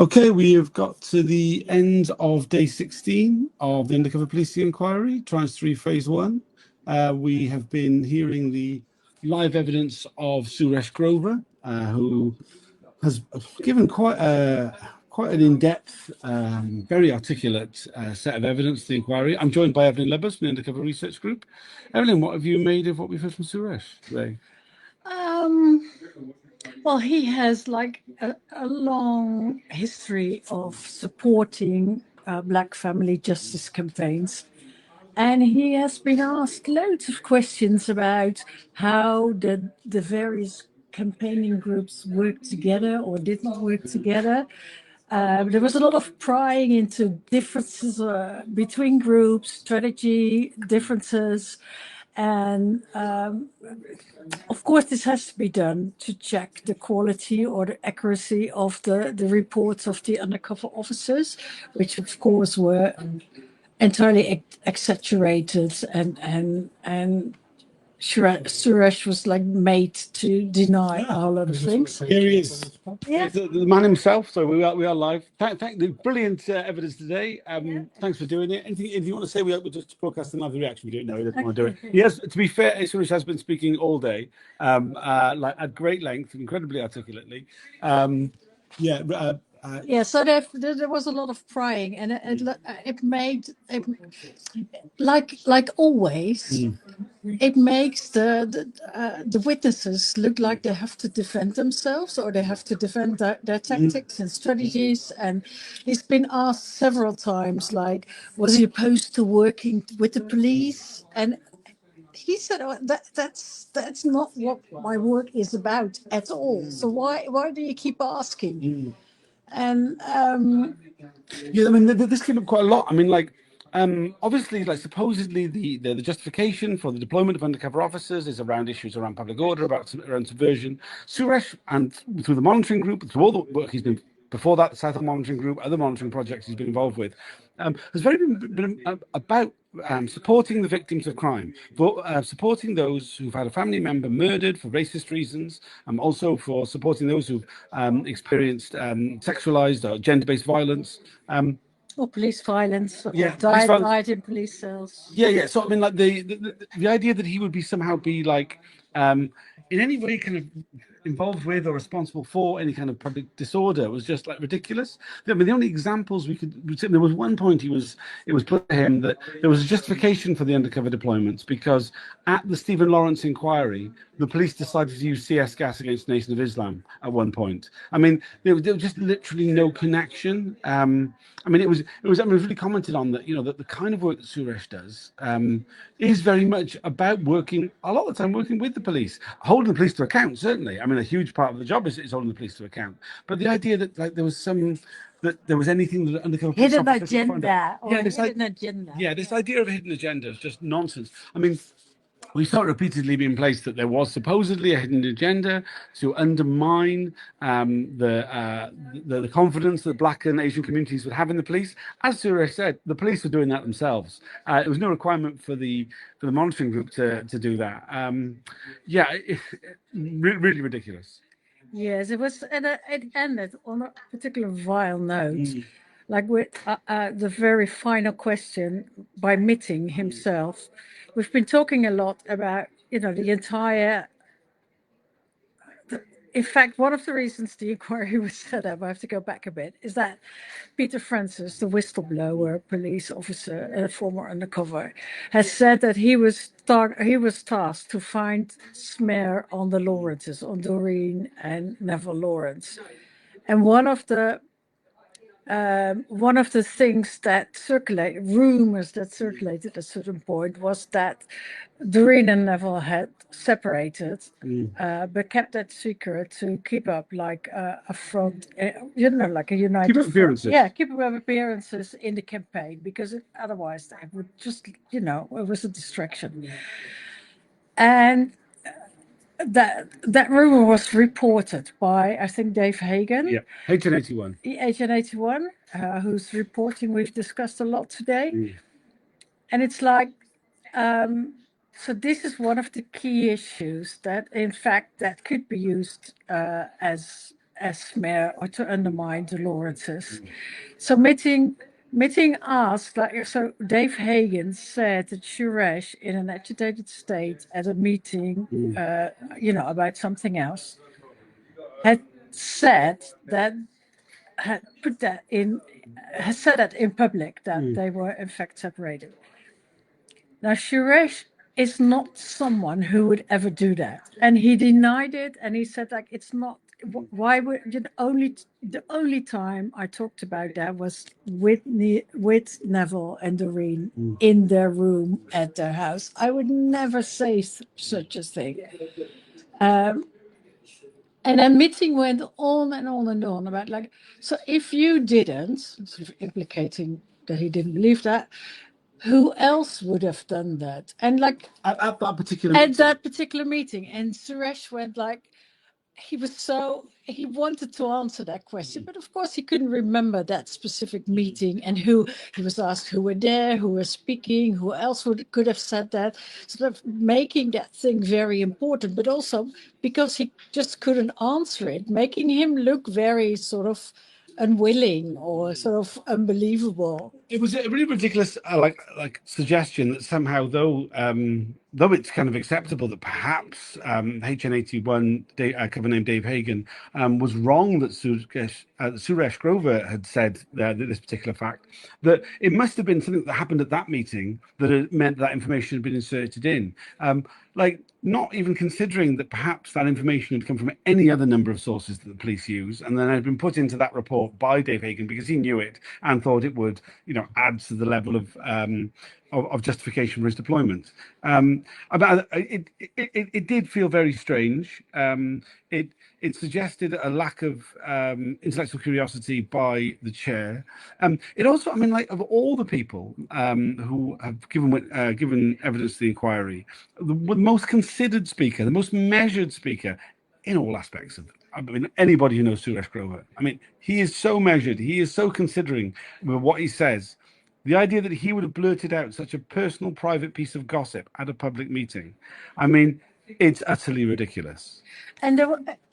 Okay, we have got to the end of day 16 of the Undercover Policing Inquiry, Tranche 3, Phase 1. We have been hearing the live evidence of Suresh Grover, who has given quite an in-depth, very articulate set of evidence to the inquiry. I'm joined by Eveline Lubbers from the Undercover Research Group. Eveline, what have you made of what we've heard from Suresh today? Well, he has like a long history of supporting Black family justice campaigns. And he has been asked loads of questions about how the various campaigning groups work together or did not work together. There was a lot of prying into differences between groups, strategy differences. And of course, this has to be done to check the quality or the accuracy of the reports of the undercover officers, which of course were entirely exaggerated, and Suresh was like made to deny a whole lot of things. Here he is. Yeah. The man himself. So we are live. Thank the brilliant evidence today. Thanks for doing it. Anything you want to say? We'll just broadcast another reaction. We don't know. He doesn't want to do it. He has, to be fair, Suresh has been speaking all day, like at great length, incredibly articulately. So there was a lot of prying, and it made it, like always. It makes the witnesses look like they have to defend themselves, or they have to defend their tactics and strategies. And he's been asked several times, like, was he opposed to working with the police? And he said, oh, that's not what my work is about at all. So why do you keep asking? And yeah, I mean, this came up quite a lot. I mean, like, obviously, like, supposedly the justification for the deployment of undercover officers is around issues around public order, around subversion. Suresh, and through the monitoring group, through all the work he's been before that, the Southern Monitoring Group, other monitoring projects he's been involved with, has very been about supporting the victims of crime, for supporting those who've had a family member murdered for racist reasons, also for supporting those who've experienced sexualized or gender-based violence. or police violence, or died in police cells. Yeah. So I mean, like the idea that he would somehow be like in any way kind of involved with or responsible for any kind of public disorder was just like ridiculous. I mean, the only examples there was one point it was put to him that there was a justification for the undercover deployments because at the Stephen Lawrence inquiry, the police decided to use CS gas against the Nation of Islam at one point. I mean, there was just literally no connection. I mean, it was really commented on that, that the kind of work that Suresh does is very much about working, a lot of the time, working with the police, holding the police to account, certainly. I mean, a huge part of the job is holding the police to account. But the idea that like there was anything that undercover police hidden agenda. Agenda. Yeah, this idea of a hidden agenda is just nonsense. I mean, we saw it repeatedly being placed that there was supposedly a hidden agenda to undermine the confidence that Black and Asian communities would have in the police. As Suresh said, the police were doing that themselves. There was no requirement for the monitoring group to do that. Really ridiculous. Yes, it was, and it ended on a particular vile note, like with the very final question by Mitting himself. We've been talking a lot about, the entire. In fact, one of the reasons the inquiry was set up, I have to go back a bit, is that Peter Francis, the whistleblower police officer, a former undercover, has said that he was tasked to find smear on the Lawrences, on Doreen and Neville Lawrence. And one of the things that rumors that circulated at a certain point, was that Doreen and Neville had separated, but kept that secret to keep up like a front, like a united. Keep up appearances. Yeah, keep up appearances in the campaign, because otherwise they would just, it was a distraction. And that rumor was reported by, I think, Dave Hagan. Yeah, HN81. HN81, whose reporting we've discussed a lot today. And it's like, so this is one of the key issues that, in fact, that could be used as smear or to undermine the Lawrences. So Mitting asked, like, so Dave Hagan said that Suresh, in an agitated state at a meeting, about something else, had said that, had put that in, has said that in public that they were in fact separated. Now, Suresh is not someone who would ever do that, and he denied it. And he said, like, it's not. Why would the only time I talked about that was with Neville and Doreen in their room at their house. I would never say such a thing. And then meeting went on and on and on about, like, so if you didn't, sort of implicating that he didn't believe that, who else would have done that? And like At that particular at meeting. that particular meeting, and Suresh went like, he wanted to answer that question, but of course he couldn't remember that specific meeting and who he was asked who were there, who were speaking, who else could have said that, sort of making that thing very important, but also because he just couldn't answer it, making him look very sort of unwilling or sort of unbelievable. It was a really ridiculous, like suggestion that somehow, though it's kind of acceptable that perhaps HN81 cover name Dave Hagan was wrong that Suresh Grover had said that this particular fact, that it must have been something that happened at that meeting that it meant that information had been inserted in. Like, not even considering that perhaps that information had come from any other number of sources that the police use, and then had been put into that report by Dave Hagan because he knew it and thought it would, adds to the level of justification for his deployment. It did feel very strange. It suggested a lack of intellectual curiosity by the chair. It also, I mean, like, of all the people who have given evidence to the inquiry, the most considered speaker, the most measured speaker in all aspects of it. I mean, anybody who knows Suresh Grover, I mean, he is so measured, he is so considering with what he says. The idea that he would have blurted out such a personal, private piece of gossip at a public meeting, I mean, it's utterly ridiculous. And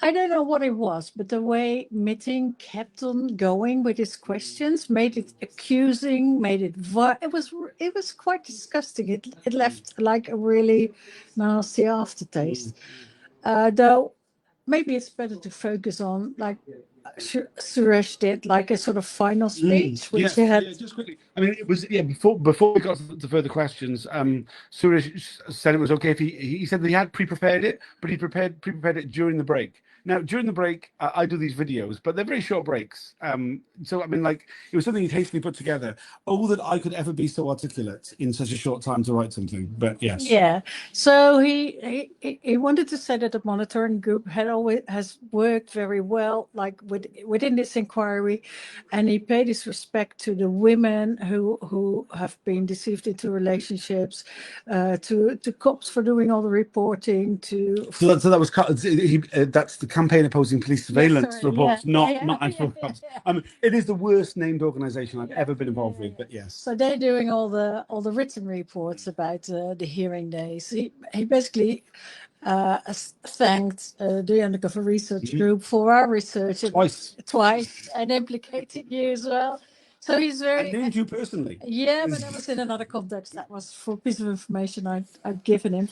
I don't know what it was, but the way Mitting kept on going with his questions made it accusing, made it it was quite disgusting. It left like a really nasty aftertaste. Though maybe it's better to focus on, like, Suresh did, like a sort of final speech, which he had. Just quickly. I mean, it was before we got to further questions. Suresh said it was okay if he said that he had pre-prepared it, but he pre-prepared it during the break. Now, during the break, I do these videos, but they're very short breaks. So I mean, like, it was something he'd hastily put together. Oh, that I could ever be so articulate in such a short time to write something. But yes. Yeah. So he wanted to say that the monitoring group has worked very well, like within this inquiry, and he paid his respect to the women who have been deceived into relationships, to cops for doing all the reporting, So that was that's the campaign opposing police surveillance reports, not actual cops. I mean, it is the worst named organisation I've ever been involved with. But yes. So they're doing all the written reports about the hearing days. He basically thanked the Undercover Research Group for our research twice, and implicating you as well. So he's very. I named you personally. Yeah, but that was in another context. That was for a piece of information I'd given him.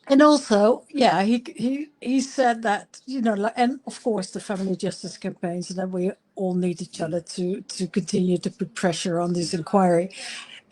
And also, yeah, he said that, like, and of course the family justice campaigns, and that we all need each other to continue to put pressure on this inquiry.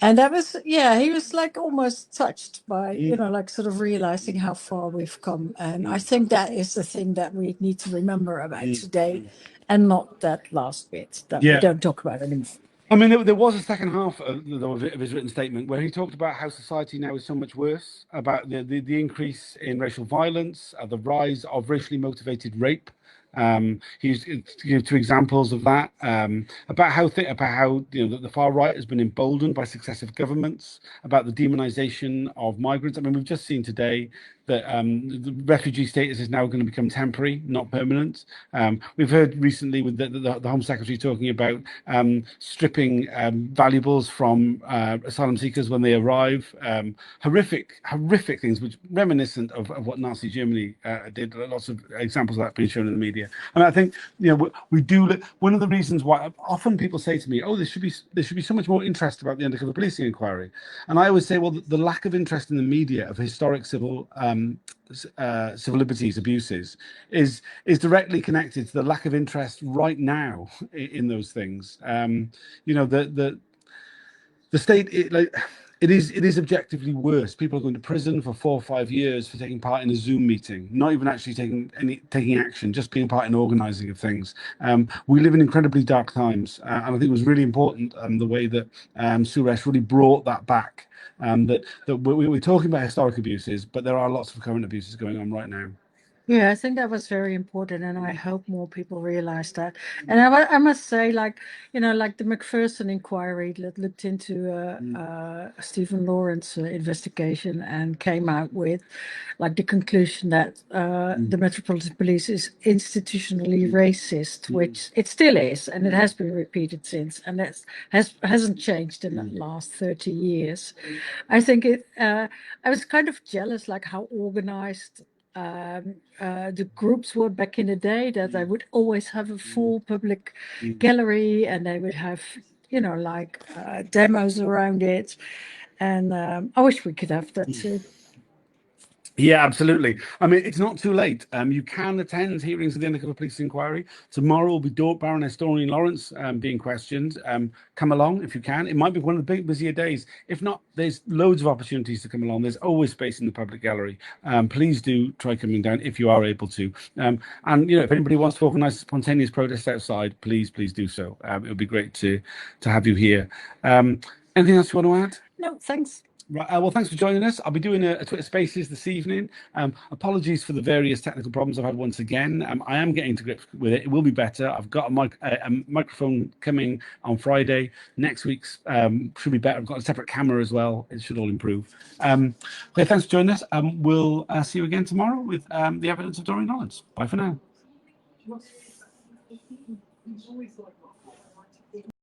And that was, yeah, he was like almost touched by, like sort of realizing how far we've come. And I think that is the thing that we need to remember about today, and not that last bit that we don't talk about anymore. I mean, there was a second half of his written statement where he talked about how society now is so much worse, about the increase in racial violence, the rise of racially motivated rape. He's two examples of that, about how the far right has been emboldened by successive governments, about the demonization of migrants. I mean, we've just seen today that the refugee status is now going to become temporary, not permanent. We've heard recently with the Home Secretary talking about stripping valuables from asylum seekers when they arrive. Horrific things, which reminiscent of what Nazi Germany did. Lots of examples of that being shown in the media. And I think, you know, we do. One of the reasons why often people say to me, "Oh, there should be so much more interest about the Undercover Policing Inquiry," and I always say, well, the lack of interest in the media of historic civil liberties abuses is directly connected to the lack of interest right now in those things. You know, the state, it is objectively worse. People are going to prison for 4 or 5 years for taking part in a Zoom meeting, not even actually taking action, just being part in organising of things. We live in incredibly dark times, and I think it was really important the way that Suresh really brought that back. That we're talking about historic abuses, but there are lots of current abuses going on right now. Yeah, I think that was very important, and I hope more people realize that. And I must say, like, you know, like the Macpherson inquiry that looked into Stephen Lawrence investigation and came out with, like, the conclusion that the Metropolitan Police is institutionally racist, which it still is, and it has been repeated since, and that hasn't changed in the last 30 years. I think I was kind of jealous, like how organized the groups were back in the day, that they would always have a full public gallery, and they would have, you know, like demos around it. And I wish we could have that too. Yeah, absolutely. I mean, it's not too late. You can attend hearings of the Undercover Police Inquiry. Tomorrow will be Baroness Doreen Lawrence being questioned. Come along if you can. It might be one of the big busier days. If not, there's loads of opportunities to come along. There's always space in the public gallery. Please do try coming down if you are able to. And you know, if anybody wants to organise spontaneous protests outside, please do so. It would be great to have you here. Anything else you want to add? No, thanks. Right, well, thanks for joining us. I'll be doing a Twitter Spaces this evening. Apologies for the various technical problems I've had once again. I am getting to grips with it. It will be better. I've got a microphone coming on Friday. Next week's should be better. I've got a separate camera as well. It should all improve. Okay, thanks for joining us. We'll see you again tomorrow with the evidence of Doreen Lawrence. Bye for now.